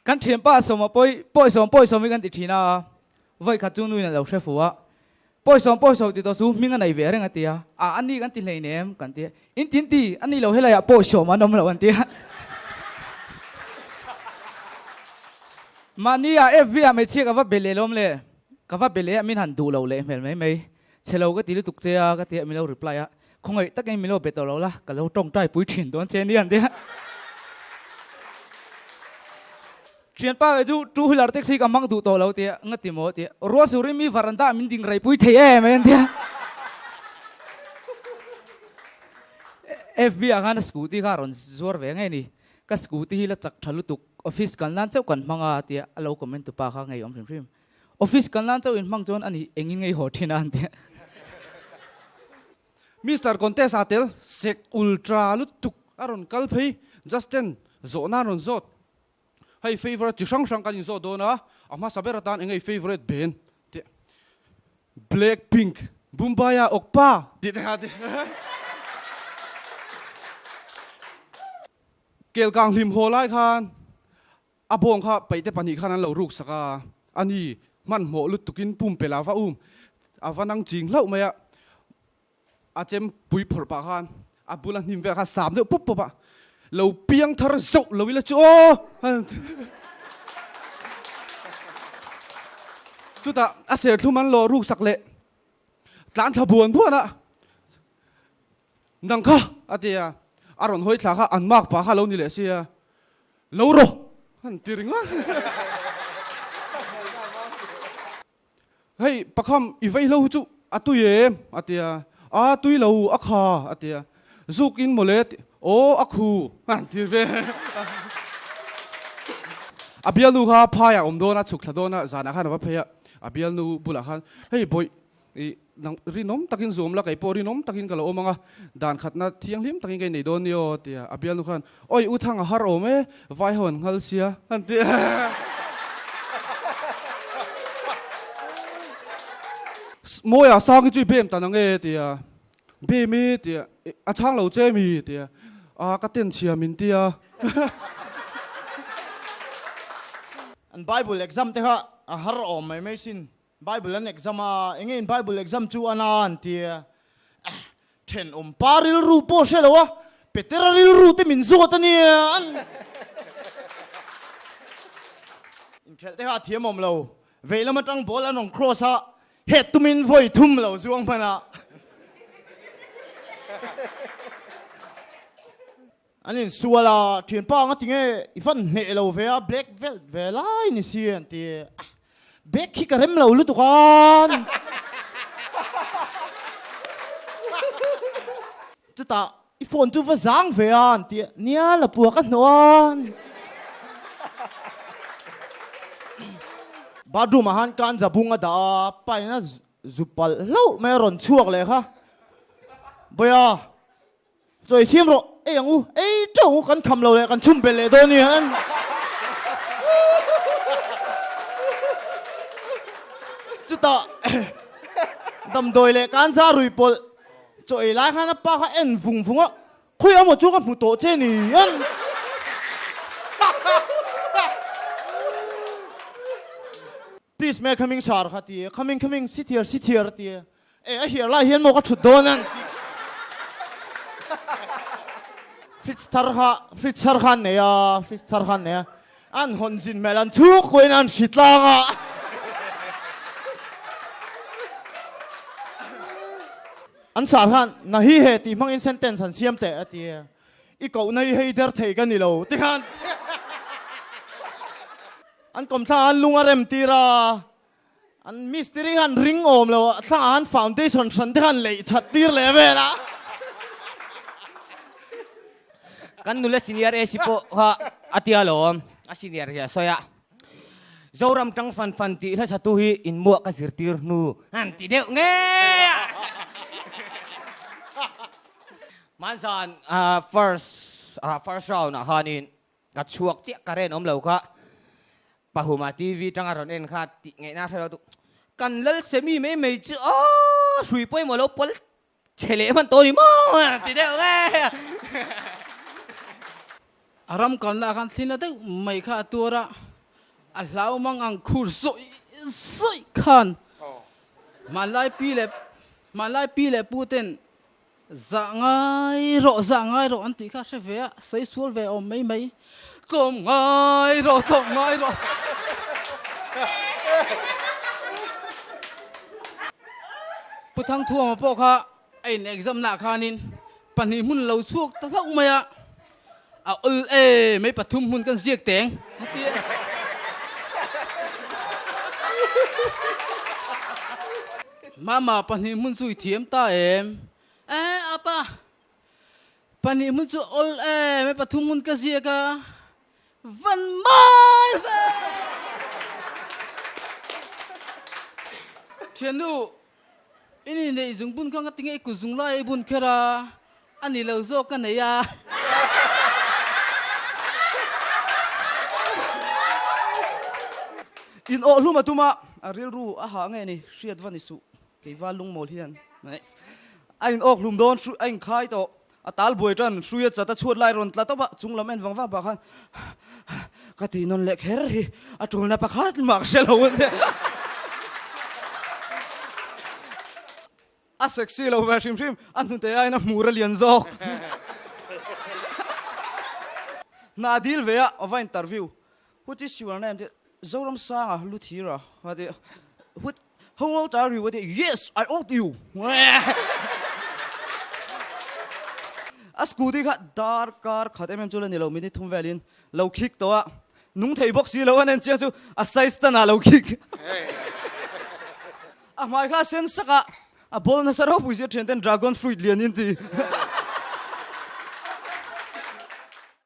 กันเทียนป้าสมมาป่อยสมมีกันติดทีน่ะไว้ขัดจูนุ่ยน่ะเราเชฟหัวป่อยสมติดตัวสู้มีกันไหนเวรกันเตียอันนี้กันติดเลยเนี่ยกันเตียอินตีอันนี้เราให้อะไรป่อยสมมันนมเรากันเตียมันนี่FVไม่เชื่อกับว่าเบลเลล้มเลยกับว่าเบลเลมินหันดูเราเลยเห็นไหมเชลเราก็ตีลูกตุกเจียก็ตีมีเรารีプライคงไอ้ตั้งแต่มีเราเบตเราละก็เราต้องใจปุ๋ยถิ่นตัวเชนนี่อันเดียเชียนป้าจูฮิลาร์เท็กซี่กับมังดูตัวเราเตียงัดติโมเตียรัวสุริมีฟารันดามินดิ่งไรปุ๋ยเทียไหมอันเดียFVอาการสกูตี้การอนซัวร์เวงไงนี่ก็สกูตี้ฮิลาจักทะลุตุกออฟฟิศกันนั่นเจ้ากันมังอาเตียเราคอมเมนต์ตัวป้าข้างไงอมพริมออฟฟิศกันนั่นเจ้าอินมังจวนอันนี้เองไงโหดที่นั่นเตียมิสเตอร์คอนเทสอาเตลเซกอุลตราลุตุกอารอนกัลพีจัสตินโซนารอนโซดให้เฟเวอร์จิช่างกันยินโซโดนะอามาสับเบรตานเองไงเฟเวอร์เบนเดแบล็คพิงค์บุมบายาอกป้าดิเดฮะเดเกลกางลิมโฮไลคานอาบงค่ะไปแต่ปัญหาขนาดเราลูกสักอันนี้มันโหลุตุกินปุ่มเปล่าฟ้าอาวันนั่งจริงเล่าไหมอะอาเจมปุยผลปากฮันอาบุลันหิมเวข้าสามเดียวปุ๊บปุ๊บอะเราเปียงทาร์สุเราวิลาจูจุดอะอาเสียทุมันรอรูกสักเละการขบวนพวกน่ะนังข้าอาเดียอารอนห้อยขาข้าอันมากปากข้าเรานี่แหละเสียเราโรฮันตีริงวะเฮ้ยปากคำอีไฟเราจุอาตุยเอ็มอาเดียตุยเราอักฮาอาเดียซุกินโมเลตโออักฮูฮันทีเวอาเบียลูข้าพายอมโดนัสุขโดนัจานะข้านับเพย์อาเบียลูบุลาขันเฮ้ยบอยรีนอมตักินซูมละไก่ปอรีนอมตักินกะโลมังอ่ะด่านขัดนัดเที่ยงลิมตักินไก่ในโดนโยเดียอาเบียลูขันโอ้ยอุทังฮาร์โอเมไวฮอนฮัลเซียฮันทีโมยาสร้างจุยเบมตันงเอเดียเบมีเดียอาช่างเราเจมีเดียก็เต้นเชียมินเดียอันไบเบิลเอ็กซัมเตะฮาร์โอมไม่สินไบเบิลอันเอ็กซัมเองไบเบิลเอ็กซัมจูอันนั้นเดียเทนปาริลรูโปเชลวะเปเตอร์ริลรูเตมินโซตันเนี่ยอินเคลเตะเทียมอมเราเวลามาตั้งบอลอันของครอสเฮตุมินไฟทุ่มเราสวงพนะอันนี้สัวละเทียนป้างั้นติงเออีฟันเนเราเวียแบล็กเวลาอินเสียนตีแบล็กขี้กระเร็มเราลุตุกันจุดตาอีฝนจูฟ้าสังเวียนตีเนี่ยละปัวกันนอนบาดูมาหันการจะบุงอดาไปนะจุปลเล่าไม่ร้อนช่วงเลยค่ะเบียจอยเชี่ยมรอเอ้ยงูเอ้ยเจ้างูกันคำเราเลยกันชุ่มไปเลยตัวนี้ฮันจุดตาดำโดยเลยการซารุยปลจอยไล่ข้านับป้าข้าเอ็นฟุงอ่ะคุยเอาหมดช่วงกันผู้โตเจนี่ฮันPlease make coming sar khati coming sit here ti eh here la hian mo ka thut donan fit sar khan ne ya an honjin melan chu koin an shitlanga an sar khan na hi he ti mangin sentence an siam te ati I ko na hi der thei kan ni lo ti khanอันกรมทหารลุงอาเรมตีราอันมิสตรีฮันริงโอมแล้วทหารฟาวเดชั่นฉันที่ฮันเลยชัดตีร์เลยเวล่ะกันนุเลสิเนียร์เอชิโปฮะอาทิอาลมอาสิเนียร์จะสอยจอรำจังฟันตีถ้าชัดตุฮีอินมัวกสิรตีร์นูอันตีเดียวเงี้ยมันสันfirst round นะฮันนินกัดช่วงเจ๊กระเรนอมเหลวค่ะปะหูมาทีวีจังอารมณ์เอ็นค่ะติไงนะเราตุกันเล่นเซมีไม่จื้อสุยไปหมดแล้วปลเฉลยมันโตนี่มั้งติดเดียวไงอารมณ์กันละกันสินะเด็กไม่ขาดตัวละ lau mang ang khur soi khan malai pi le putin za ngai ro anti kha se ve sei sul ve om mai tom ngai ro puthang thua ma po kha ai exam na khanin pani mun lo chuak ta lau maya a ul e mai pathum mun kan ziek teng mama pani mun sui thiam ta em apa pani mun chu ol e mai pathum mun ka zieka van mai thianu ini nei zung bun khang tingai ku zung lai bun khera ani lo zo kan ne ya in o luma tuma a ril ru a ha nge ni riat van isu ke walung mol hian nice ain ok lum don su ain khai to a tal boi tran suya chata chhuat lai ron tla to ba chung lam en wang ba khan ka ti non lek her hi a tul na pakhat mak sel ho a sexy lo va shim an tun te ai na mura lian zok na dil ve a va interview what is your name zoram sanga luthira what how old are you yes I old you a scooty kha dar car khate mem chula ni lo mini thum velin lo khik to a nung thei box si lo an che chu a size ta na lo khik a mai kha sen saka a bol na saro puise trend dragon fruit lian in ti